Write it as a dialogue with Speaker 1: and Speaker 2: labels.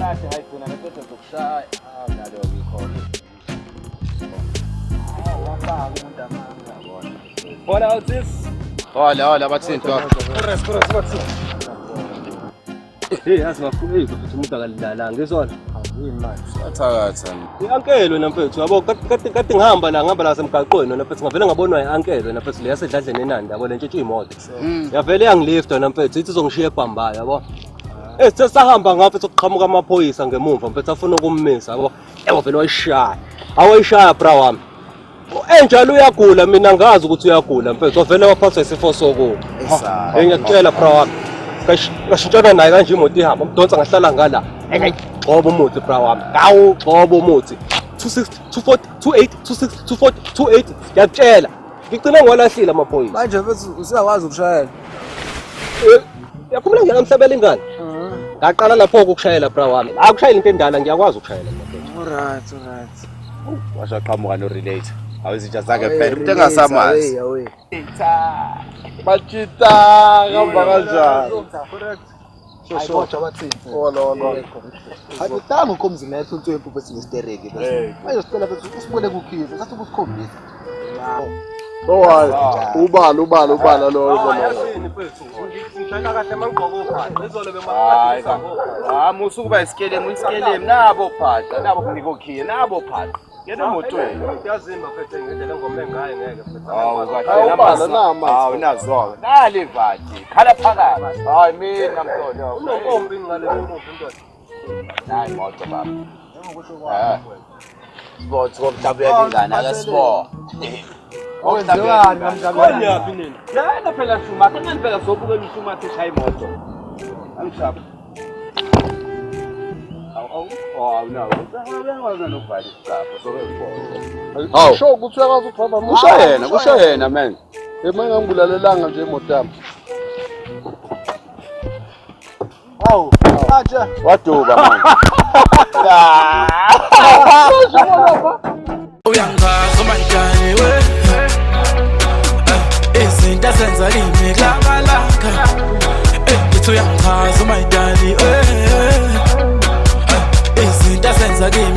Speaker 1: Yathi hayi khona nephethe zokushaya. Nalo ngikhona. Wafaka umuntu amanga yabona. Hola Otis.
Speaker 2: Hola bathintwa.
Speaker 1: Corres bathi.
Speaker 3: Yazi ngakhulu futhi umuntu akalala ngizona.
Speaker 1: Imali.
Speaker 2: Sathakatha.
Speaker 3: Iankelo namfethu yabo kade ngihamba la semgaqweni namfethu ngavele ngabonwa iankelo namfethu le yasedladleni enandi yabo lentshithu imoto. Yavele yangilifta namfethu ithi izongishiya ebhambaya yabo. Sithe sahamba ngapha sokuqhamuka amaphoyisa ngemuva mfethu afuna ukummisa yabo. Vele wayishaya. Awayishaya bra wami. Enjalo uyagula mina ngazi ukuthi uyagula mfethu vele waphathwa isifo sokuwa. Ngiyakutshela bra wami. Kashintshana naye kanje imoto ihamba umdonsa ngahlala ngala. Gxoba umuthi bra wami. Gawu gxoba umuthi. 26 240 28 26 240 28 ngiyakutshela. Ngicina ngwalahlile amaphoyisa.
Speaker 1: Manje mfethu usiyakwazi ukushayela.
Speaker 3: Yakhumbula ngiyangisabela ingane. Ngaqala lapho ukushayela bra wami. Akushayela into endala ngiyakwazi ukushayela mfethu.
Speaker 1: Alright.
Speaker 2: Washaqhamuka no relate. Awezinja zakhe phela umuntu engasamazi. Bachita ngamba kanjani?
Speaker 1: Correct.
Speaker 4: Ayibotha bathini.
Speaker 1: Hola.
Speaker 4: Akutanga ukhomzini lethu uNtwempu bese ngestereke bese. Manje sicela bese usibone kukhipha, sathi ukusikhombisa.
Speaker 1: Ubala lo ubona.
Speaker 3: Yasini mfethu. Ngishayela kahle mangqoko uphatha. Izolo
Speaker 2: Hayi musukuba isikelemu nabo phatha nabo kunika okhiye nabo phatha. Yena emotweni.
Speaker 3: Yazimba mfethu ngendlela engome ngayo ngeke mfethu.
Speaker 1: Ubala nama.
Speaker 2: Hawu nazo. Nali vathi. Khala phakathi. Hayi mina mntwana.
Speaker 3: Unomkombi ngale imoto ndoda.
Speaker 2: Hayi moto baba. Sports komhlabeni ingane akasibo.
Speaker 1: Owenziwani kamnjani?
Speaker 3: Konyapi nini? Yena phela Shuma, kanjani phela sobuke uShuma eshaya imoto. Angishapha.
Speaker 1: Sho ukuthi uyakwazi ukuhamba.
Speaker 2: Kusho yena man.
Speaker 1: Emangambulalelanga nje imoto yami.
Speaker 4: Hawu, manje
Speaker 2: Waduba man.
Speaker 5: Uyangazi manjani we izinto asenza kimi klamalaka ngithi uyangazi manjani izinto asenza kimi